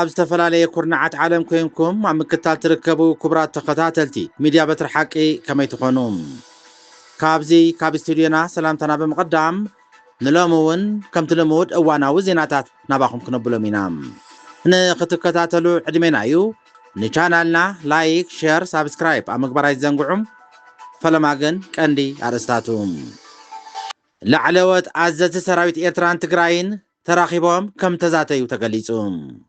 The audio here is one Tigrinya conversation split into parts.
استفلالي كورنعات عالم كوينكم عم كتال تركبوا كبرات تقاتلتي ميديا بتر حقي كما يتخونوم كابزي كاب استوديونا سلامتنا بمقدم نلومون كم تلمود اوانا وزيناتات نباخم كنبلو مينام نختكتاتلو عدمينا يو نشانالنا لايك شير سابسكرايب امقبراي زنقعم فلماغن كاندي ارستاتوم لعلوات عزت سراويت ايرتران تقراين تراخيبهم كم تزاتيو تقليصوم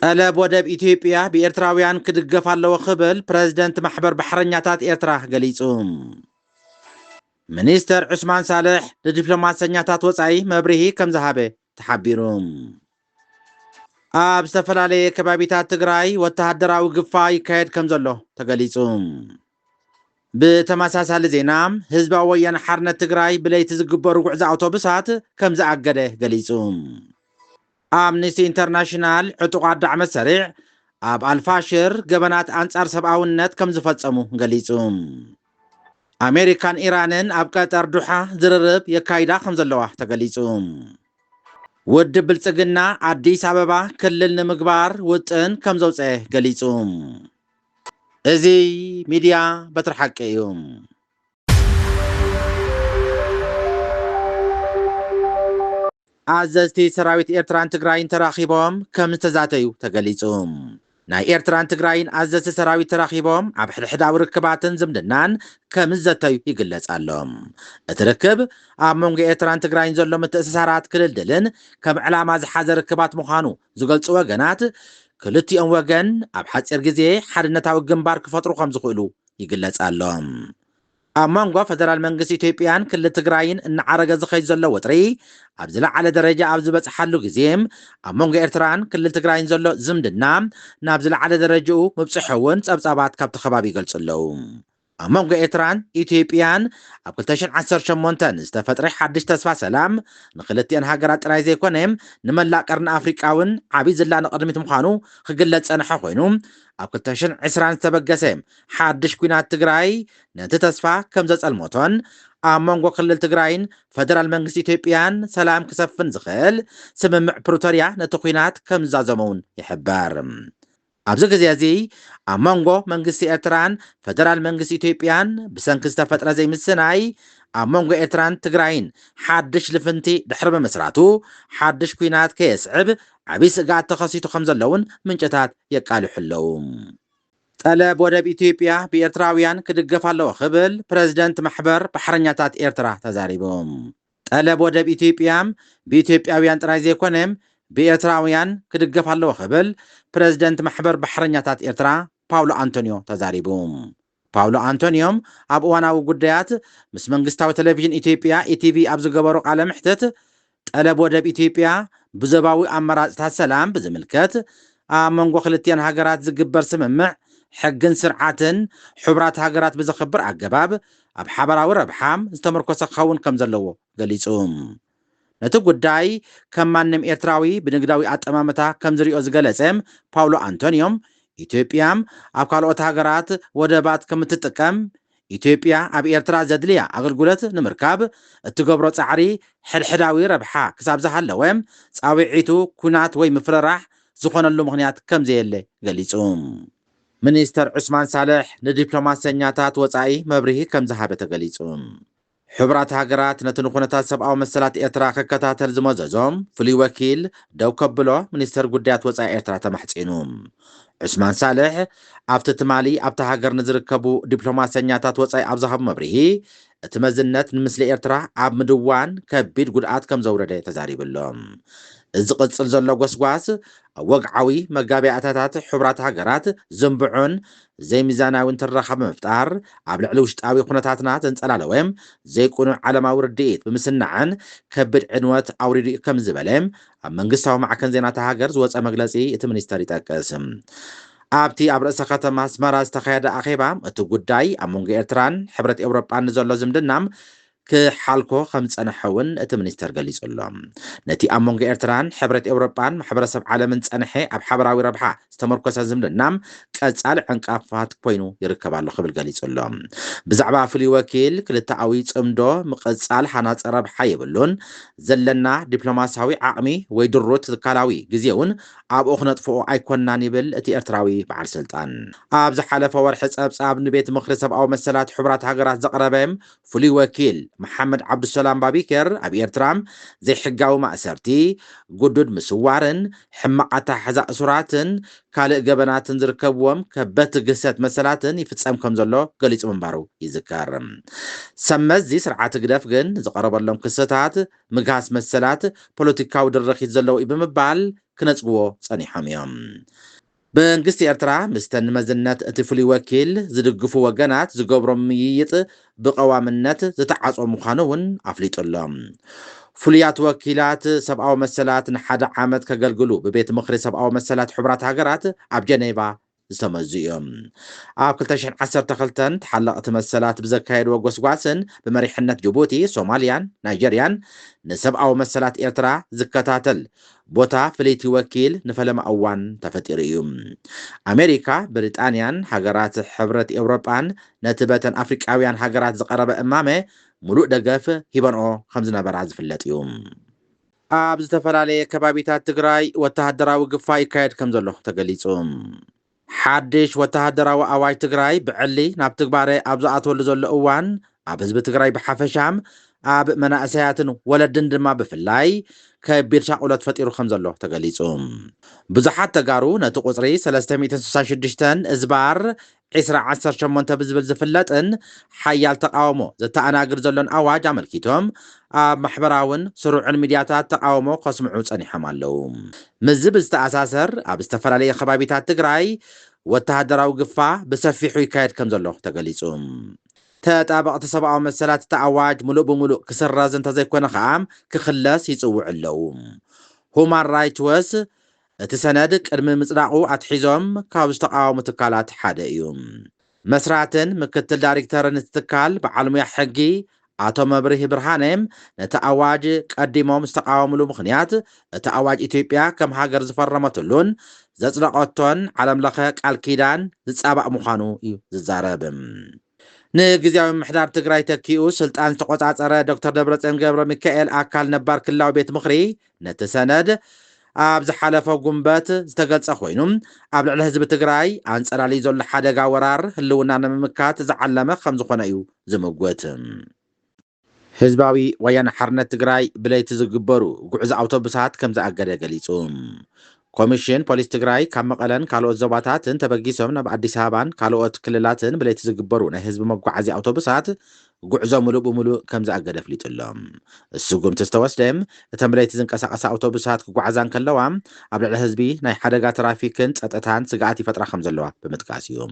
طلب ودب إثيوبيا بإرتراويان كدقف على خبل بريزيدنت محبر بحرنياتات إرترا قليصوم منيستر عثمان صالح لدبلوماسيات وصاي مبرهي كم ذهبه تحبيروم اب استفلالي كبابيتات تግራይ ወተሃደራዊ ግፋይ ይካሄድ ከም ዘሎ ተገሊጹም بتماساسال ዜናም ህዝባዊ ወያነ ሓርነት ትግራይ ብለይቲ ዝግበሩ ጉዕዞ አውቶቡሳት ከም ዝኣገደ ገሊጹም አምነስቲ ኢንተርናሽናል ዕጡቃት ዳዕመ ሰሪዕ ኣብ አልፋሽር ገበናት አንጻር ሰብአውነት ከም ዝፈጸሙ ገሊጹም አሜሪካን ኢራንን ኣብ ቀጠር ዱሓ ዝርርብ የካይዳ ከም ዘለዋ ተገሊጹም ውድ ብልጽግና አዲስ አበባ ክልል ንምግባር ውጥን ከም ዘውጽአ ገሊጹም እዚ ሚዲያ በትር ሓቂ እዩ አዘዝቲ ሰራዊት ኤርትራን ትግራይን ተራኺቦም ከም ዝተዛተዩ ተገሊጹም ናይ ኤርትራን ትግራይን አዘዝቲ ሰራዊት ተራኺቦም ኣብ ሕድሕዳዊ ርክባትን ዝምድናን ከም ዝተዩ ይግለጽ ኣሎም እቲ ርክብ ኣብ መንጎ ኤርትራን ትግራይን ዘሎ ምትእስሳራት ክልልድልን ከም ዕላማ ዝሓዘ ርክባት ምዃኑ ዝገልጹ ወገናት ክልቲኦም ወገን ኣብ ሓፂር ግዜ ሓድነታዊ ግንባር ክፈጥሩ ከም ዝኽእሉ ይግለጽ ኣሎም ኣብ መንጎ ፌደራል መንግስቲ ኢትዮጵያን ክልል ትግራይን እናዓረገ ዝኸይድ ዘሎ ወጥሪ ኣብ ዝለዓለ ደረጃ ኣብ ዝበፅሓሉ ግዜም ኣብ መንጎ ኤርትራን ክልል ትግራይን ዘሎ ዝምድና ናብ ዝለዓለ ደረጃኡ ምብፅሑ እውን ፀብፃባት ካብቲ ከባቢ ይገልጹ ኣለው ኣብ መንጎ ኤርትራን ኢትዮጵያን ኣብ 2018 ዝተፈጥረ ሓድሽ ተስፋ ሰላም ንክልቲአን ሃገራት ጥራይ ዘይኮነ ንመላእ ቀርኒ ኣፍሪቃውን ዓብይ ዝላእ ንቅድሚት ምዃኑ ክግለጽ ፀንሐ ኮይኑ ኣብ 2020 ዝተበገሰ ሓድሽ ኩናት ትግራይ ነቲ ተስፋ ከም ዘጸልሞቶን ኣብ መንጎ ክልል ትግራይን ፌደራል መንግስቲ ኢትዮጵያን ሰላም ክሰፍን ዝኽእል ስምምዕ ፕሪቶርያ ነቲ ኩናት ከም ዝዛዘመውን ይሕበር ኣብዚ ግዜ እዚ ኣብ መንጎ መንግስቲ ኤርትራን ፌደራል መንግስቲ ኢትዮጵያን ብሰንኪ ዝተፈጥረ ዘይምስናይ ኣብ መንጎ ኤርትራን ትግራይን ሓድሽ ልፍንቲ ድሕሪ ብምስራቱ ሓድሽ ኩናት ከየስዕብ ዓብይ ስጋኣት ተኸሲቱ ከም ዘለውን ምንጭታት የቃልሑ ኣለው ጠለብ ወደብ ኢትዮጵያ ብኤርትራውያን ክድገፍ ኣለዎ ክብል ፕሬዝደንት ማሕበር ባሕረኛታት ኤርትራ ተዛሪቦም ጠለብ ወደብ ኢትዮጵያ ብኢትዮጵያውያን ጥራይ ዘይኮነም ብኤርትራውያን ክድገፍ ኣለዎ ክብል ፕሬዝደንት ማሕበር ባሕረኛታት ኤርትራ ፓውሎ አንቶኒዮ ተዛሪቦም ፓውሎ አንቶኒዮም ኣብ እዋናዊ ጉዳያት ምስ መንግስታዊ ቴሌቪዥን ኢትዮጵያ ኢቲቪ ኣብ ዝገበሩ ቃለ ምሕተት ጠለብ ወደብ ኢትዮጵያ ብዘባዊ ኣመራፅታት ሰላም ብዝምልከት ኣብ መንጎ ክልቲአን ሃገራት ዝግበር ስምምዕ ሕግን ስርዓትን ሕቡራት ሃገራት ብዘኽብር ኣገባብ ኣብ ሓበራዊ ረብሓም ዝተመርኮሰ ክኸውን ከም ዘለዎ ገሊጹም ነቲ ጉዳይ ከም ማንም ኤርትራዊ ብንግዳዊ ኣጠማምታ ከም ዝሪኦ ዝገለጸ ፓውሎ አንቶኒዮም ኢትዮጵያም ኣብ ካልኦት ሃገራት ወደባት ከም እትጥቀም ኢትዮጵያ ኣብ ኤርትራ ዘድልያ ኣገልግሎት ንምርካብ እትገብሮ ፃዕሪ ሕድሕዳዊ ረብሓ ክሳብ ዝሃለወ ፃዊዒቱ ኩናት ወይ ምፍርራሕ ዝኾነሉ ምኽንያት ከም ዘየለ ገሊጹም ሚኒስተር ዑስማን ሳልሕ ንዲፕሎማሰኛታት ወፃኢ መብርሂ ከም ዝሃበ ተገሊጹ ሕቡራት ሃገራት ነቲ ንኹነታት ሰብኣዊ መሰላት ኤርትራ ክከታተል ዝመዘዞም ፍሉይ ወኪል ደው ከብሎ ሚኒስተር ጉዳያት ወፃኢ ኤርትራ ተማሕፂኑ ዑስማን ሳልሕ ኣብቲ ትማሊ ኣብቲ ሃገር ንዝርከቡ ዲፕሎማሰኛታት ወፃኢ ኣብ ዝሃቡ መብርሂ እቲ መዝነት ንምስሊ ኤርትራ ኣብ ምድዋን ከቢድ ጉድኣት ከም ዘውረደ ተዛሪብሎም እዚ ቅፅል ዘሎ ጎስጓስ ኣብ ወግዓዊ መጋቢያታት ሕቡራት ሃገራት ዝንብዑን ዘይሚዛናውን ትራኸ ብምፍጣር ኣብ ልዕሊ ውሽጣዊ ኩነታትና ዘንጸላለወ ዘይቁኑዕ ዓለማዊ ርድኢት ብምስናዕን ከቢድ ዕንወት ኣውሪዱ ከም ዝበለ ኣብ መንግስታዊ ማዕከን ዜናታት ሃገር ዝወፀ መግለጺ እቲ ሚኒስተር ይጠቅስ ኣብቲ ኣብ ርእሰ ከተማ ኣስመራ ዝተኻየደ ኣኼባ እቲ ጉዳይ ኣብ መንጎ ኤርትራን ሕብረት ኤውሮጳን ዘሎ ዝምድናም ክሓልኮ ከም ፀንሐውን እቲ ሚኒስተር ገሊጹ ኣሎ ነቲ ኣብ መንጎ ኤርትራን ሕብረት ኤውሮጳን ማሕበረሰብ ዓለምን ፀንሐ ኣብ ሓበራዊ ረብሓ ዝተመርኮሰ ዝምድና ቀጻሊ ዕንቃፋት ኮይኑ ይርከብ ኣሎ ክብል ገሊጹ ኣሎ ብዛዕባ ፍሉይ ወኪል ክልተኣዊ ጽምዶ ምቕጻል ሓናፀ ረብሓ የብሉን ዘለና ዲፕሎማስያዊ ዓቕሚ ወይ ድሮት ትካላዊ ግዜ እውን ኣብኡ ክነጥፍኦ ኣይኮናን ይብል እቲ ኤርትራዊ በዓል ስልጣን ኣብ ዝሓለፈ ወርሒ ፀብጻብ ንቤት ምክሪ ሰብኣዊ መሰላት ሕቡራት ሃገራት ዘቕረበ ፍሉይ ወኪል መሐመድ ዓብዱሰላም ባቢከር ኣብ ኤርትራ ዘይሕጋዊ ማእሰርቲ ጉዱድ ምስዋርን ሕማቕ ኣተሓሕዛ እሱራትን ካልእ ገበናትን ዝርከብዎም ከበድቲ ግሰት መሰላትን ይፍጸም ከም ዘሎ ገሊጹ ምንባሩ ይዝከር ሰመዚ ስርዓት ግደፍ ግን ዝቐረበሎም ክስታት ምግሃስ መሰላት ፖለቲካዊ ድርኺት ዘለዎ እዩ ብምባል ክነጽግዎ ጸኒሖም እዮም መንግስቲ ኤርትራ ምስተን መዝነት እቲ ፍሉይ ወኪል ዝድግፉ ወገናት ዝገብሮም ምይይጥ ብቐዋምነት ዝተዓጾ ምዃኑ እውን ኣፍሊጡሎም ፍሉያት ወኪላት ሰብኣዊ መሰላት ንሓደ ዓመት ከገልግሉ ብቤት ምክሪ ሰብኣዊ መሰላት ሕቡራት ሃገራት ኣብ ጀኔቫ ዝተመዙ እዮም ኣብ 2012 ተሓለቕቲ መሰላት ብዘካየድዎ ጎስጓስን ብመሪሕነት ጅቡቲ ሶማልያን ናይጀርያን ንሰብኣዊ መሰላት ኤርትራ ዝከታተል ቦታ ፍለይቲ ወኪል ንፈለማ እዋን ተፈጢሩ እዩ ኣሜሪካ ብሪጣንያን ሃገራት ሕብረት ኤውሮጳን ነቲ በተን ኣፍሪቃውያን ሃገራት ዝቐረበ እማመ ሙሉእ ደገፍ ሂበንኦ ከም ዝነበራ ዝፍለጥ እዩ ኣብ ዝተፈላለየ ከባቢታት ትግራይ ወተሃደራዊ ግፋይ ይካየድ ከም ዘሎ ተገሊጹ ሓድሽ ወተሃደራዊ ኣዋጅ ትግራይ ብዕሊ ናብ ትግባረ ኣብ ዝኣተወሉ ዘሎ እዋን ኣብ ህዝቢ ትግራይ ብሓፈሻም ኣብ መናእሰያትን ወለድን ድማ ብፍላይ ከቢድ ሻቁለት ፈጢሩ ከም ዘሎ ተገሊጹ ብዙሓት ተጋሩ ነቲ ቁፅሪ 366 እዝባር 2018 ብዝብል ዝፍለጥን ሓያል ተቃውሞ ዘተኣናግድ ዘሎን ኣዋጅ ኣመልኪቶም ኣብ ማሕበራውን ስሩዕን ሚድያታት ተቃውሞ ከስምዑ ጸኒሖም ኣለዉ ምዝ ብዝተኣሳሰር ኣብ ዝተፈላለየ ከባቢታት ትግራይ ወተሃደራዊ ግፋ ብሰፊሑ ይካየድ ከም ዘሎ ተገሊጹ ተጣበቕቲ ሰብኣዊ መሰላት ተኣዋጅ ሙሉእ ብሙሉእ ክስረዝ እንተዘይኮነ ከዓ ክኽለስ ይጽውዕ ኣለዉ ሁማን ራይትስ ዎች እቲ ሰነድ ቅድሚ ምጽዳቑ ኣትሒዞም ካብ ዝተቃወሙ ትካላት ሓደ እዩ መስራትን ምክትል ዳይሬክተርን ትካል በዓል ሙያ ሕጊ ኣቶ መብርሂ ብርሃኔም ነቲ ኣዋጅ ቀዲሞም ዝተቃወሙሉ ምኽንያት እቲ ኣዋጅ ኢትዮጵያ ከም ሃገር ዝፈረመትሉን ዘጽደቐቶን ዓለም ለኸ ቃል ኪዳን ዝጻባእ ምዃኑ እዩ ዝዛረብ ንግዚያዊ ምሕዳር ትግራይ ተኪኡ ስልጣን ዝተቆጻጸረ ዶክተር ደብረጽዮን ገብረ ሚካኤል ኣካል ነባር ክልላዊ ቤት ምክሪ ነቲ ሰነድ ኣብ ዝሓለፈ ጉንበት ዝተገልጸ ኮይኑ ኣብ ልዕሊ ህዝቢ ትግራይ ኣንጸላልዩ ዘሎ ሓደጋ ወራር ህልውና ንምምካት ዝዓለመ ከም ዝኾነ እዩ ዝምጎት ህዝባዊ ወያነ ሓርነት ትግራይ ብለይቲ ዝግበሩ ጉዕዞ ኣውቶቡሳት ከም ዝኣገደ ገሊጹ ኮሚሽን ፖሊስ ትግራይ ካብ መቐለን ካልኦት ዞባታትን ተበጊሶም ናብ ኣዲስ አበባን ካልኦት ክልላትን ብለይቲ ዝግበሩ ናይ ህዝቢ መጓዓዝያ ኣውቶቡሳት ጉዕዞ ሙሉእ ብሙሉእ ከም ዝኣገደ ኣፍሊጡሎም እሱ ጉምቲ ዝተወስደም እተን ብለይቲ ዝንቀሳቐሳ ኣውቶቡሳት ክጓዓዛ ከለዋ ኣብ ልዕሊ ህዝቢ ናይ ሓደጋ ትራፊክን ፀጥታን ስግኣት ይፈጥራ ከም ዘለዋ ብምጥቃስ እዩ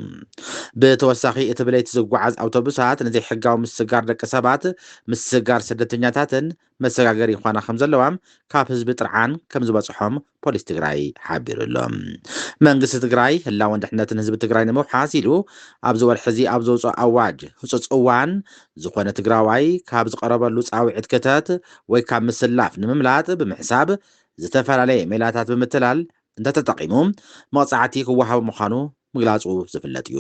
ብተወሳኺ እቲ ብለይቲ ዝጓዓዝ ኣውቶቡሳት ንዘይሕጋዊ ምስጋር ደቂ ሰባት ምስጋር ስደተኛታትን መሰጋገሪ ይኾና ከም ዘለዋ ካብ ህዝቢ ጥርዓን ከም ዝበፅሖም ፖሊስ ትግራይ ሓቢሩሎም መንግስቲ ትግራይ ህላወን ድሕነትን ህዝቢ ትግራይ ንምውሓስ ኢሉ ኣብ ዝወርሒ እዚ ኣብ ዘውፅኦ ኣዋጅ ህፁፅ እዋን ዝኾነ ትግራዋይ ካብ ዝቐረበሉ ፃውዒት ክተት ወይ ካብ ምስላፍ ንምምላጥ ብምሕሳብ ዝተፈላለየ ሜላታት ብምትላል እንተተጠቂሙ መቕፃዕቲ ክወሃብ ምዃኑ ምግላፁ ዝፍለጥ እዩ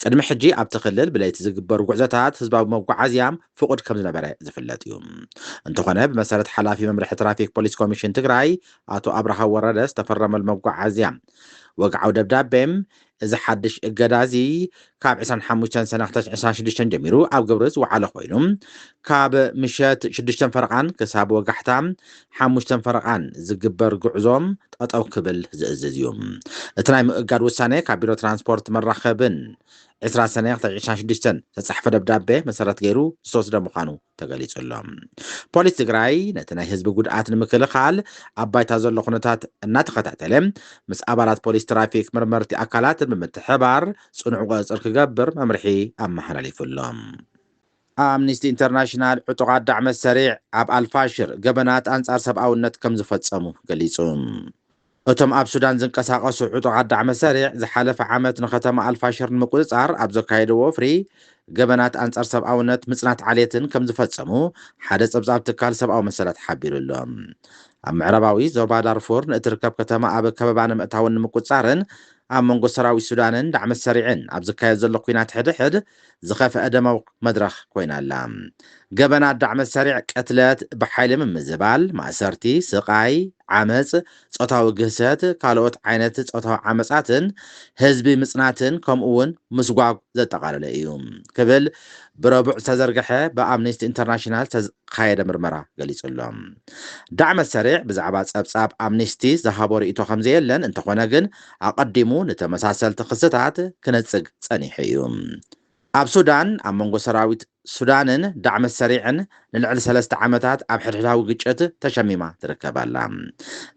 ቅድሚ ሕጂ ኣብቲ ክልል ብለይቲ ዝግበሩ ጉዕዞታት ህዝባዊ መጓዓዝያ ፍቁድ ከም ዝነበረ ዝፍለጥ እዩ እንተኾነ ብመሰረት ሓላፊ መምርሒ ትራፊክ ፖሊስ ኮሚሽን ትግራይ ኣቶ ኣብርሃ ወረደ ዝተፈረመሉ መጓዓዝያ ወግዓዊ ደብዳቤም እዚ ሓድሽ እገዳዚ ካብ 25 ሰነ 2026 ጀሚሩ ኣብ ግብሪ ዝወዓለ ኮይኑ ካብ ምሸት 6 ፈረቓን ክሳብ ወጋሕታ 5 ፈረቓን ዝግበር ጉዕዞም ጠጠው ክብል ዝእዝዝ እዩ እቲ ናይ ምእጋድ ውሳኔ ካብ ቢሮ ትራንስፖርት መራኸብን 20 ሰነ 2026 ተጻሕፈ ደብዳቤ መሰረት ገይሩ ዝተወስደ ምዃኑ ተገሊጹሎም ፖሊስ ትግራይ ነቲ ናይ ህዝቢ ጉድኣት ንምክልኻል ኣብ ባይታ ዘሎ ኩነታት እናተኸታተለ ምስ ኣባላት ፖሊስ ትራፊክ መርመርቲ ኣካላትን ብምትሕባር ጽኑዕ ቁፅጥር ክገብር መምርሒ ኣመሓላሊፉሎም ኣምኒስቲ ኢንተርናሽናል ዕጡቓት ዳዕመ ሰሪዕ ኣብ ኣልፋሽር ገበናት ኣንጻር ሰብኣውነት ከም ዝፈጸሙ ገሊጹ እቶም ኣብ ሱዳን ዝንቀሳቐሱ ዕጡቓት ዳዕመ ሰሪዕ ዝሓለፈ ዓመት ንከተማ ኣልፋሽር ንምቁፅጻር ኣብ ዘካየድዎ ፍሪ ገበናት ኣንጻር ሰብኣውነት ምጽናት ዓልየትን ከም ዝፈጸሙ ሓደ ጸብጻብ ትካል ሰብኣዊ መሰላት ሓቢሩሎም። ኣብ ምዕራባዊ ዞባ ዳርፉር ንእትርከብ ከተማ ኣብ ከበባ ንምእታውን ንምቁፅጻርን ኣብ መንጎ ሰራዊት ሱዳንን ዳዕመ ሰሪዕን ኣብ ዝካየድ ዘሎ ኩናት ሕድሕድ ዝኸፍአ ደማዊ መድረኽ ኮይና ኣላ። ገበናት ዳዕመ ሰሪዕ ቅትለት ብሓይሊ ምምዝባል፣ ማእሰርቲ፣ ስቃይ፣ ዓመፅ፣ ጾታዊ ግህሰት፣ ካልኦት ዓይነት ጾታዊ ዓመፃትን ህዝቢ ምጽናትን ከምኡ እውን ምስጓግ ዘጠቃለለ እዩ ክብል ብረቡዕ ዝተዘርግሐ ብኣምነስቲ ኢንተርናሽናል ዝተካየደ ምርመራ ገሊጹሎም። ዳዕመ ሰሪዕ ብዛዕባ ጸብጻብ ኣምነስቲ ዝሃቦ ርእቶ ከም ዘየለን እንተኾነ ግን ኣቐዲሙ ንተመሳሰልቲ ክስታት ክነጽግ ጸኒሑ እዩ። ኣብ ሱዳን ኣብ መንጎ ሰራዊት ሱዳንን ዳዕመ ሰሪዕን ንልዕሊ 3 ዓመታት ኣብ ሕድሕዳዊ ግጭት ተሸሚማ ትርከብ ኣላ።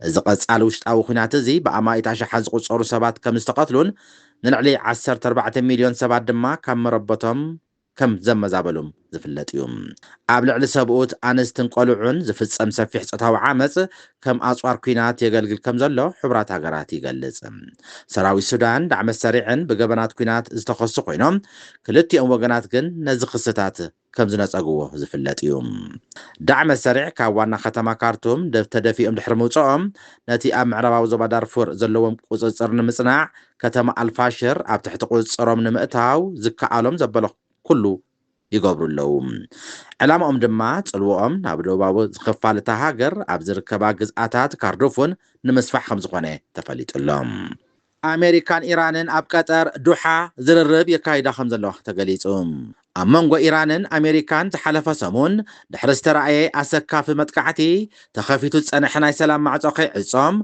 እዚ ቀጻሊ ውሽጣዊ ኩናት እዚ ብኣማኢት ኣሽሓት ዝቁጸሩ ሰባት ከም ዝተቐትሉን ንልዕሊ 14 ሚልዮን ሰባት ድማ ካብ መረበቶም ከም ዘመዛበሉም ዝፍለጥ እዩ። ኣብ ልዕሊ ሰብኡት ኣንስትን ቆልዑን ዝፍጸም ሰፊሕ ጾታዊ ዓመፅ ከም ኣጽዋር ኩናት የገልግል ከም ዘሎ ሕቡራት ሃገራት ይገልጽ። ሰራዊት ሱዳን ዳዕመ ሰሪዕን ብገበናት ኩናት ዝተኸሱ ኮይኖም ክልቲኦም ወገናት ግን ነዚ ክስታት ከም ዝነጸግዎ ዝፍለጥ እዩ። ዳዕመ ሰሪዕ ካብ ዋና ከተማ ካርቱም ተደፊኦም ድሕሪ ምውፅኦም ነቲ ኣብ ምዕራባዊ ዞባ ዳርፉር ዘለዎም ቁፅፅር ንምጽናዕ ከተማ ኣልፋሽር ኣብ ትሕቲ ቁፅፅሮም ንምእታው ዝከኣሎም ዘበሎ ኩሉ ይገብሩ ኣለዉ። ዕላምኦም ድማ ጽልዎኦም ናብ ደቡባዊ ዝኽፋል እታ ሃገር ኣብ ዝርከባ ግዝኣታት ካርዶፉን ንምስፋሕ ከም ዝኾነ ተፈሊጡሎም። ኣሜሪካን ኢራንን ኣብ ቀጠር ዱሓ ዝርርብ የካይዳ ከም ዘለዋ ተገሊጹ። ኣብ መንጎ ኢራንን ኣሜሪካን ዝሓለፈ ሰሙን ድሕሪ ዝተረኣየ ኣሰካፊ መጥቃዕቲ ተኸፊቱ ዝጸንሐ ናይ ሰላም ማዕጾ ከይዕጾም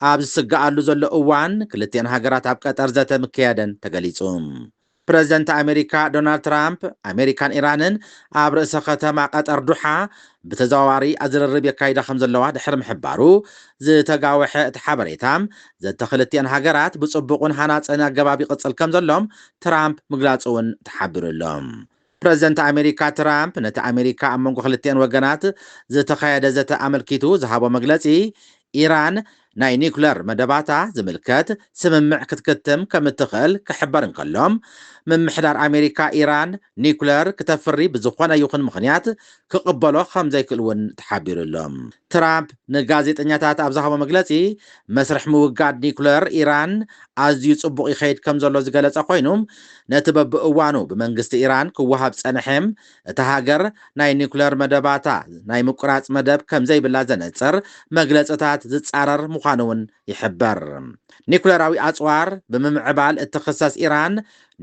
ኣብ ዝስጋኣሉ ዘሎ እዋን ክልቲአን ሃገራት ኣብ ቀጠር ዘተ ምክያደን ተገሊጹ። ፕረዚደንት ኣሜሪካ ዶናልድ ትራምፕ ኣሜሪካን ኢራንን ኣብ ርእሰ ከተማ ቀጠር ዱሓ ብተዘዋዋሪ ኣዝርርብ የካይዳ ከም ዘለዋ ድሕሪ ምሕባሩ ዝተጋወሐ እቲ ሓበሬታ ዘተ ክልቲአን ሃገራት ብጽቡቕን ሃናፅን ኣገባብ ይቕጽል ከም ዘሎም ትራምፕ ምግላጹ እውን ተሓቢሩሎም። ፕረዚደንት ኣሜሪካ ትራምፕ ነቲ ኣሜሪካ ኣብ መንጎ ክልቲአን ወገናት ዝተኻየደ ዘተ ኣመልኪቱ ዝሃቦ መግለጺ ኢራን ናይ ኒኩለር መደባታ ዝምልከት ስምምዕ ክትክትም ከም እትኽእል ክሕበር እንከሎም ምምሕዳር ኣሜሪካ ኢራን ኒኩለር ክተፍሪ ብዝኾነ ይኹን ምኽንያት ክቕበሎ ከም ዘይክእል እውን ተሓቢሩሎም። ትራምፕ ንጋዜጠኛታት ኣብ ዝሃቦ መግለጺ መስርሕ ምውጋድ ኒኩለር ኢራን ኣዝዩ ጽቡቕ ይኸይድ ከም ዘሎ ዝገለጸ ኮይኑ ነቲ በብእዋኑ ብመንግስቲ ኢራን ክወሃብ ጸንሐም እቲ ሃገር ናይ ኒኩለር መደባታ ናይ ምቁራጽ መደብ ከም ዘይብላ ዘነጽር መግለጽታት ዝጻረር ምዃኑ እውን ይሕበር። ኒኩለራዊ ኣጽዋር ብምምዕባል እትኽሰስ ኢራን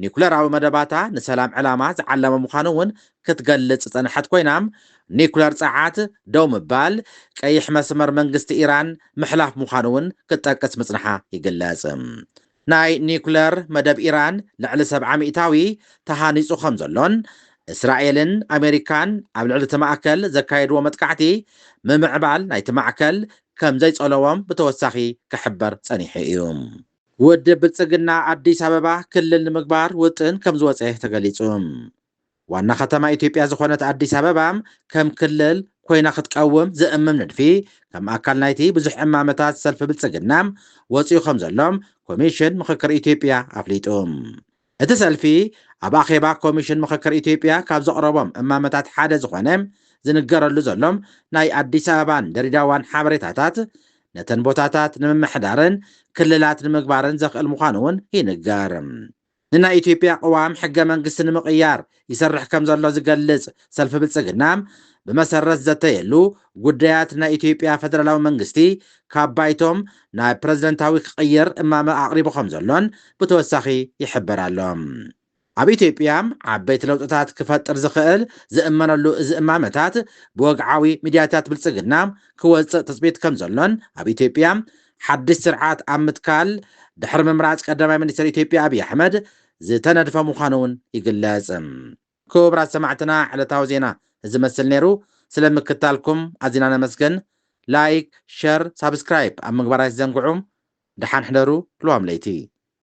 ኒኩለራዊ መደባታ ንሰላም ዕላማ ዝዓለመ ምዃኑ እውን ክትገልጽ ጸንሐት ኮይናም ኒኩለር ጸዓት ደው ምባል ቀይሕ መስመር መንግስቲ ኢራን ምሕላፍ ምዃኑ እውን ክትጠቅስ ምጽንሓ ይግለጽ። ናይ ኒኩለር መደብ ኢራን ልዕሊ 70 ሚእታዊ ተሃኒጹ ከም ዘሎን እስራኤልን ኣሜሪካን ኣብ ልዕሊ እቲ ማእከል ዘካየድዎ መጥቃዕቲ ምምዕባል ናይቲ ማዕከል ከም ዘይጸለዎም ብተወሳኺ ክሕበር ጸኒሑ እዩ። ውድብ ብልጽግና ኣዲስ ኣበባ ክልል ንምግባር ውጥን ከም ዝወፀ ተገሊጹ። ዋና ከተማ ኢትዮጵያ ዝኾነት ኣዲስ ኣበባ ከም ክልል ኮይና ክትቀውም ዝእምም ንድፊ ከም ኣካል ናይቲ ብዙሕ ዕማመታት ሰልፊ ብልጽግና ወፂኡ ከም ዘሎም ኮሚሽን ምክክር ኢትዮጵያ ኣፍሊጡ። እቲ ሰልፊ ኣብ ኣኼባ ኮሚሽን ምክክር ኢትዮጵያ ካብ ዘቕረቦም ዕማመታት ሓደ ዝኾነ ዝንገረሉ ዘሎም ናይ ኣዲስ ኣበባን ድሬዳዋን ሓበሬታታት ነተን ቦታታት ንምምሕዳርን ክልላት ንምግባርን ዘኽእል ምዃኑ እውን ይንገር። ንናይ ኢትዮጵያ ቅዋም ሕገ መንግስቲ ንምቕያር ይሰርሕ ከም ዘሎ ዝገልጽ ሰልፊ ብልጽግና ብመሰረት ዘተየሉ ጉዳያት ናይ ኢትዮጵያ ፌደራላዊ መንግስቲ ካብ ባይቶም ናይ ፕረዚደንታዊ ክቕይር እማመ ኣቕሪቡ ከም ዘሎን ብተወሳኺ ይሕበር ኣሎ። ኣብ ኢትዮጵያ ዓበይቲ ለውጥታት ክፈጥር ዝኽእል ዝእመነሉ እዚ እማመታት ብወግዓዊ ሚድያታት ብልጽግና ክወፅእ ትፅቢት ከም ዘሎን ኣብ ኢትዮጵያ ሓድሽ ስርዓት ኣብ ምትካል ድሕሪ ምምራፅ ቀዳማይ ሚኒስትር ኢትዮጵያ ኣብይ ኣሕመድ ዝተነድፈ ምዃኑ እውን ይግለጽ። ክቡራት ሰማዕትና ዕለታዊ ዜና ዝመስል ነይሩ። ስለምክታልኩም ኣዝና ነመስግን። ላይክ፣ ሸር፣ ሳብስክራይብ ኣብ ምግባር ኣይትዘንግዑ። ድሓን ሕደሩ። ልዋም ለይቲ